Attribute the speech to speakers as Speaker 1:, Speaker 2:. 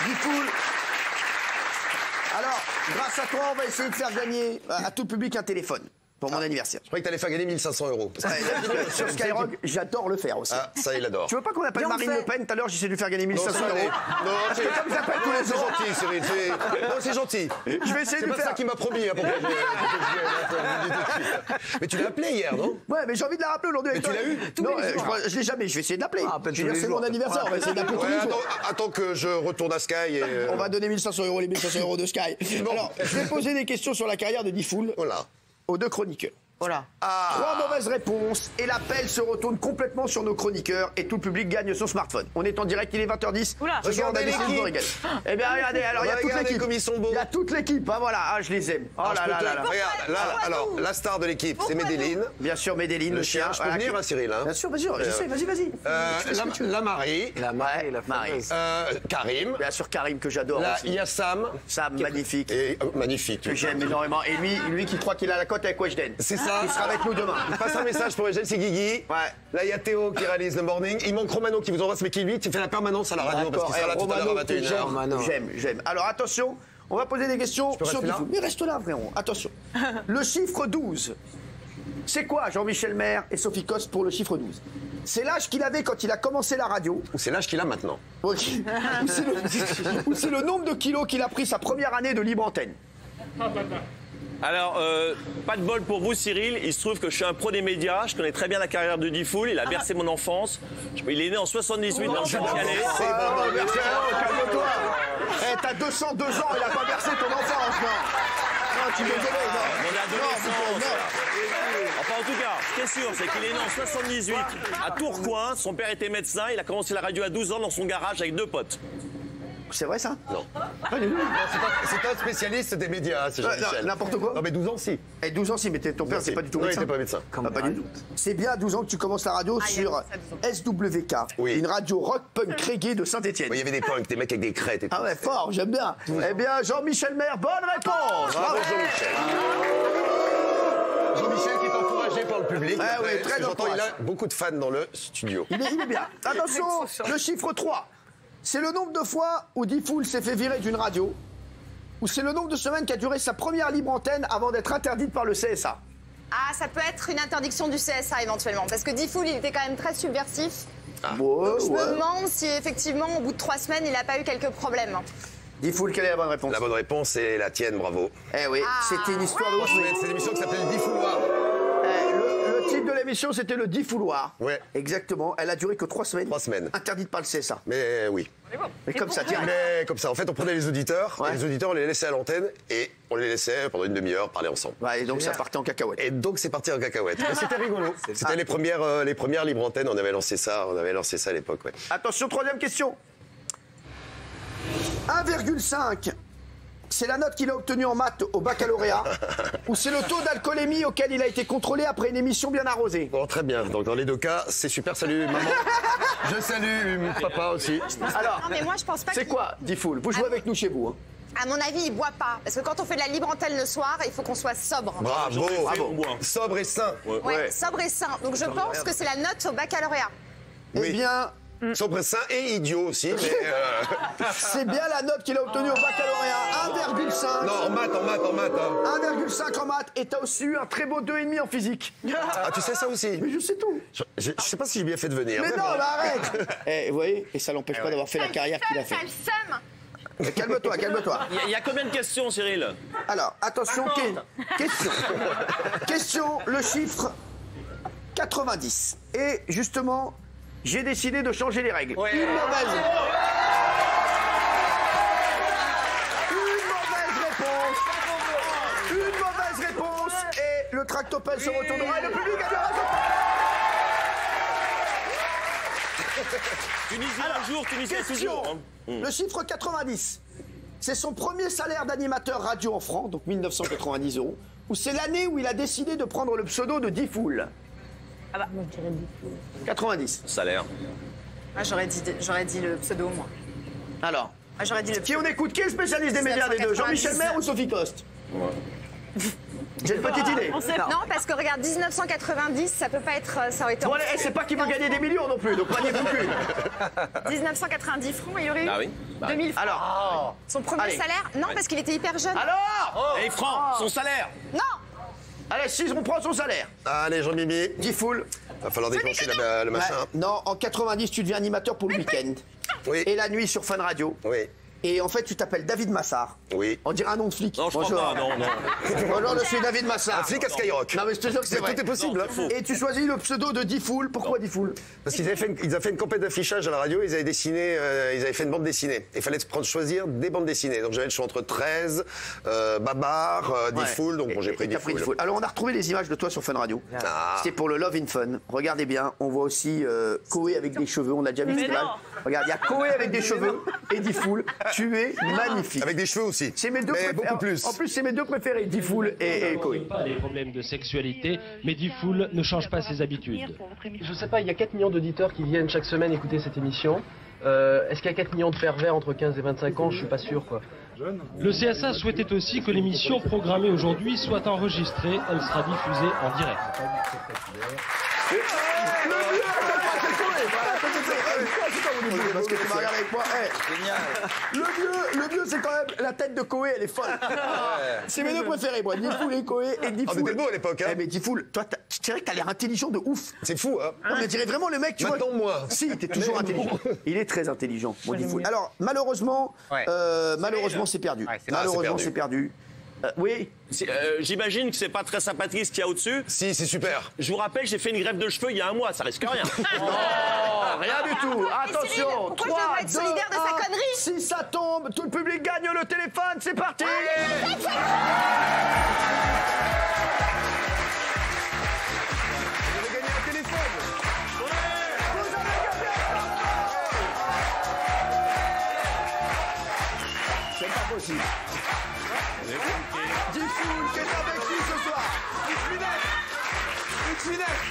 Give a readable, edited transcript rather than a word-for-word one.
Speaker 1: Diffoul. Alors, grâce à toi, on va essayer de faire gagner à tout le public un téléphone pour mon anniversaire.
Speaker 2: Je croyais que t'allais faire gagner 1500 €.
Speaker 1: Ouais, sur Skyrock, j'adore le faire aussi.
Speaker 2: Ah, ça, il adore.
Speaker 1: Tu veux pas qu'on appelle Marine Le Pen? Tout à l'heure, j'essaie de lui faire gagner 1500 €.
Speaker 2: Non,
Speaker 1: Parce que comme ils appellent tous les
Speaker 2: c'est
Speaker 1: jours.
Speaker 2: gentil, Cyril. Non, c'est gentil.
Speaker 1: Je vais essayer
Speaker 2: C'est
Speaker 1: de
Speaker 2: pas
Speaker 1: lui faire.
Speaker 2: ça qu'il m'a promis. Hein, mais tu l'as appelé hier, non?
Speaker 1: Ouais, mais j'ai envie de la rappeler aujourd'hui avec toi.
Speaker 2: tu l'as eu?
Speaker 1: Non, je l'ai jamais. Je vais essayer de l'appeler. Je veux dire, c'est mon anniversaire. On va essayer de l'appeler tous les jours.
Speaker 2: Attends que je retourne à Sky et...
Speaker 1: On va donner 1500 €, les 1500 € de Sky. Alors, je vais poser des questions sur la carrière de Diffoul
Speaker 2: Voilà.
Speaker 1: aux deux chroniqueurs.
Speaker 3: Voilà.
Speaker 1: 3 mauvaises réponses et l'appel se retourne complètement sur nos chroniqueurs et tout le public gagne son smartphone. On est en direct, il est 20h10.
Speaker 3: Oula.
Speaker 1: Regardez
Speaker 2: L'équipe.
Speaker 1: Eh bien, regardez, alors il y a toute
Speaker 2: Regardez
Speaker 1: l'équipe.
Speaker 2: comme ils sont beaux.
Speaker 1: Il y a toute l'équipe, hein, voilà. Ah, je les aime. Oh là là là là.
Speaker 2: Regarde, là, alors, la star de l'équipe, c'est Médéline.
Speaker 1: Bien sûr, Médéline,
Speaker 2: Le chien, je peux
Speaker 1: voilà,
Speaker 2: venir, hein, Cyril, hein.
Speaker 1: Bien sûr, vas-y, je sais, vas-y.
Speaker 2: La Marie.
Speaker 3: La Marie, la
Speaker 1: Marie.
Speaker 2: Karim.
Speaker 1: Bien sûr, Karim, que j'adore
Speaker 2: Là,
Speaker 1: aussi.
Speaker 2: il y a Sam.
Speaker 1: Sam, magnifique.
Speaker 2: Et, magnifique.
Speaker 1: Que j'aime énormément. Et lui qui croit qu'il a la cote avec Weshden.
Speaker 2: C'est ça.
Speaker 1: Il sera avec nous demain.
Speaker 2: Il passe un message pour Eugène, c'est Guigui.
Speaker 1: Ouais.
Speaker 2: Là, il y a Théo qui réalise le morning. Il manque Romano qui vous embrasse, mais qui lui, tu fais la permanence à la radio parce qu'il sera là tout à l'heure à 21h.
Speaker 1: J'aime. Alors attention, on va poser des questions sur
Speaker 2: rester là
Speaker 1: Diffoul. Mais reste là, frérot. Attention. Le chiffre 12. C'est quoi, Jean-Michel Maire et Sophie Coste, pour le chiffre 12? C'est l'âge qu'il avait quand il a commencé la radio.
Speaker 2: Ou c'est l'âge qu'il a maintenant.
Speaker 1: Ou c'est le nombre de kilos qu'il a pris sa première année de libre antenne.
Speaker 4: Alors, pas de bol pour vous, Cyril. Il se trouve que je suis un pro des médias. Je connais très bien la carrière de Diffoul. Il a bercé mon enfance. Il est né en 78 dans le Pas-de-Calais.
Speaker 1: Calme-toi. Eh, t'as 202 ans, il a pas versé ton enfance, non. Non, tu désolé, non.
Speaker 4: Mon adolescence. Enfin, en tout cas, ce qui est sûr, c'est qu'il est né en 78 à Tourcoing. Son père était médecin. Il a commencé la radio à 12 ans dans son garage avec 2 potes.
Speaker 1: C'est vrai, ça?
Speaker 2: Non. C'est un spécialiste des médias, c'est Jean-Michel.
Speaker 1: N'importe quoi.
Speaker 2: Non, mais 12 ans, si.
Speaker 1: Et 12 ans, si, mais ton père, c'est pas du tout
Speaker 2: Non, il
Speaker 1: médecin.
Speaker 2: était pas médecin.
Speaker 1: Ah, pas du tout. C'est bien à 12 ans que tu commences la radio sur SWK,
Speaker 2: Oui.
Speaker 1: une radio rock punk reggae de Saint-Etienne.
Speaker 2: Il y avait des punks, des mecs avec des crêtes et tout.
Speaker 1: Ah ouais, fort, j'aime bien. Eh bien, Jean-Michel Maire, bonne réponse.
Speaker 2: Bravo, Jean-Michel. Jean-Michel qui est encouragé par le public.
Speaker 1: Ah oui,
Speaker 2: Après,
Speaker 1: très
Speaker 2: ce que j'entends, il
Speaker 1: encouragé.
Speaker 2: a beaucoup de fans dans le studio.
Speaker 1: Il est bien. Attention, le chiffre 3. C'est le nombre de fois où Diffoul s'est fait virer d'une radio, ou c'est le nombre de semaines qu'a duré sa première libre antenne avant d'être interdite par le CSA.
Speaker 5: Ah, ça peut être une interdiction du CSA éventuellement, parce que Diffoul, il était quand même très subversif.
Speaker 1: Ouais,
Speaker 5: Je me demande si effectivement, au bout de 3 semaines, il n'a pas eu quelques problèmes.
Speaker 1: Diffoul, quelle est la bonne réponse?
Speaker 2: La bonne réponse est la tienne, bravo.
Speaker 1: Eh oui, c'était une histoire de ouf.
Speaker 2: C'est une émission qui s'appelle Diffouloir.
Speaker 1: Le titre de l'émission, c'était le Diffouloir.
Speaker 2: Ouais.
Speaker 1: Exactement. Elle a duré que 3 semaines.
Speaker 2: 3 semaines.
Speaker 1: Interdite par le CSA.
Speaker 2: Mais oui.
Speaker 1: Mais comme ça, tiens.
Speaker 2: Mais comme ça, en fait, on prenait les auditeurs,
Speaker 1: Ouais.
Speaker 2: et les auditeurs, on les laissait à l'antenne, et on les laissait pendant une demi-heure parler ensemble.
Speaker 1: Ouais, et donc ça partait en cacahuète.
Speaker 2: Et donc, c'est parti en cacahuète. Mais c'était rigolo. C'était les premières libres antennes, on avait lancé ça à l'époque, ouais.
Speaker 1: Attention, troisième question. 1,5. C'est la note qu'il a obtenue en maths au baccalauréat, ou c'est le taux d'alcoolémie auquel il a été contrôlé après une émission bien arrosée?
Speaker 2: Bon, très bien. Donc, dans les deux cas, c'est super. Salut, maman. Je salue papa aussi.
Speaker 1: Alors,
Speaker 5: Non, mais moi, je pense pas
Speaker 1: c'est
Speaker 5: qu'il-
Speaker 1: quoi, Diffoul? Vous jouez avec nous chez vous, hein?
Speaker 5: À mon avis, il boit pas. Parce que quand on fait de la libre antenne le soir, il faut qu'on soit sobre.
Speaker 2: Bravo.
Speaker 4: Bravo.
Speaker 2: Sobre et sain.
Speaker 5: Ouais, sobre et sain. Donc je pense que c'est la note au baccalauréat.
Speaker 1: Eh
Speaker 2: Oui.
Speaker 1: bien,
Speaker 2: Sobre, sain et idiot aussi, mais...
Speaker 1: c'est bien la note qu'il a obtenue au baccalauréat. 1,5.
Speaker 2: Non, en maths, hein.
Speaker 1: 1,5 en maths, et t'as aussi eu un très beau 2,5 en physique.
Speaker 2: Ah, tu sais ça aussi?
Speaker 1: Mais je sais tout.
Speaker 2: Je sais pas si j'ai bien fait de venir.
Speaker 1: Mais non,
Speaker 2: bon.
Speaker 1: mais arrête. Eh, vous voyez, et ça l'empêche pas d'avoir fait la carrière qu'il a fait.
Speaker 5: Ça le seum.
Speaker 1: Mais calme-toi, calme-toi.
Speaker 4: Il y a combien de questions, Cyril?
Speaker 1: Alors, attention, question. Question, le chiffre 90. Et justement, j'ai décidé de changer les règles. Une mauvaise réponse. Une mauvaise réponse. Et le tractopelle se retournera et le public gagnera.
Speaker 4: Tunisie un jour, Tunisie toujours.
Speaker 1: Question.
Speaker 4: hein.
Speaker 1: Le chiffre 90. C'est son premier salaire d'animateur radio en francs, donc 1990 €. Ou c'est l'année où il a décidé de prendre le pseudo de Diffoul.
Speaker 3: Ah bah, moi, je dirais Diffoul.
Speaker 1: 90.
Speaker 4: Salaire.
Speaker 5: Ah, j'aurais dit le pseudo, moi.
Speaker 1: Alors,
Speaker 5: Ah, j'aurais dit le
Speaker 1: qui on écoute? Qui est le spécialiste des médias des deux? Jean-Michel Maire ou Sophie Coste? J'ai une petite idée.
Speaker 5: Non, parce que regarde, 1990, ça peut pas être. Ça aurait été.
Speaker 1: Bon, allez, c'est pas qu'il veut gagner des millions non plus, donc prenez beaucoup.
Speaker 5: 1990 francs, il y aurait eu.
Speaker 4: Ah oui.
Speaker 5: 2000 francs.
Speaker 1: Alors,
Speaker 5: Son premier salaire? Non, parce qu'il était hyper jeune.
Speaker 1: alors
Speaker 4: Et francs, son salaire.
Speaker 5: Non.
Speaker 1: Allez, 6, on prend son salaire.
Speaker 2: Allez, Jean-Mimi.
Speaker 1: 10 foules.
Speaker 2: Va falloir déclencher le machin.
Speaker 1: Non, en 90, tu deviens animateur pour le week-end.
Speaker 2: Oui.
Speaker 1: Et la nuit sur Fun Radio.
Speaker 2: Oui.
Speaker 1: Et en fait, tu t'appelles David Massard.
Speaker 2: Oui.
Speaker 1: On dirait un nom de flic.
Speaker 4: Non, je crois pas, non.
Speaker 1: Bonjour, je suis David Massard.
Speaker 2: Un flic à Skyrock.
Speaker 1: Non, mais je te jure que c'est vrai.
Speaker 2: Tout est possible.
Speaker 4: Non,
Speaker 2: hein.
Speaker 1: Et tu choisis le pseudo de Diffoul. Pourquoi Diffoul?
Speaker 2: Parce qu'ils avaient fait une campagne d'affichage à la radio, ils avaient dessiné, ils avaient fait une bande dessinée. Il fallait choisir des bandes dessinées. Donc j'avais le choix entre 13, Babar, Diffoul, donc bon, j'ai pris Diffoul.
Speaker 1: Alors on a retrouvé les images de toi sur Fun Radio. C'est pour le Love in Fun. Regardez bien, on voit aussi Koé avec des cheveux. On a déjà vu cette image. Regarde, il y a Koé avec des cheveux et Diffoul. Tu es magnifique.
Speaker 2: Avec des cheveux aussi.
Speaker 1: C'est mes deux
Speaker 2: mais
Speaker 1: préférés.
Speaker 2: beaucoup plus.
Speaker 1: En plus, c'est mes deux préférés, Diffoul et Koé.
Speaker 6: Pas des problèmes de sexualité, mais Diffoul ne change pas ses habitudes. Je sais pas, il y a 4 millions d'auditeurs qui viennent chaque semaine écouter cette émission. Est-ce qu'il y a 4 millions de pervers entre 15 et 25 ans? Je suis pas sûr, quoi. Le CSA souhaitait aussi que l'émission programmée aujourd'hui soit enregistrée. Elle sera diffusée en direct.
Speaker 1: Parce que tu m'as regardé avec moi. Le mieux, c'est quand même la tête de Koé, elle est folle. C'est mes deux préférés, moi. Diffoul et Koé et Diffoul.
Speaker 2: On était beau à l'époque, hein.
Speaker 1: Mais Diffoul, toi, je dirais que t'as l'air intelligent de ouf.
Speaker 2: C'est fou, hein.
Speaker 1: Non, mais je dirais vraiment le mec, tu vois.
Speaker 2: Maintenant, moi.
Speaker 1: Si, t'es toujours intelligent. Il est très intelligent, mon Diffoul. Alors, malheureusement, c'est perdu. Malheureusement, c'est perdu. Oui.
Speaker 4: J'imagine que c'est pas très sympathique ce qu'il y a au-dessus.
Speaker 2: Si, c'est super.
Speaker 4: Je vous rappelle, j'ai fait une greffe de cheveux il y a un mois, ça risque rien.
Speaker 1: Non, rien du tout. Attention.
Speaker 5: Cyril, pourquoi je devrais être solidaire de sa connerie?
Speaker 1: Si ça tombe, tout le public gagne le téléphone. C'est parti. C'est pas possible. Diffoul qui est avec nous ce soir. X-Minette.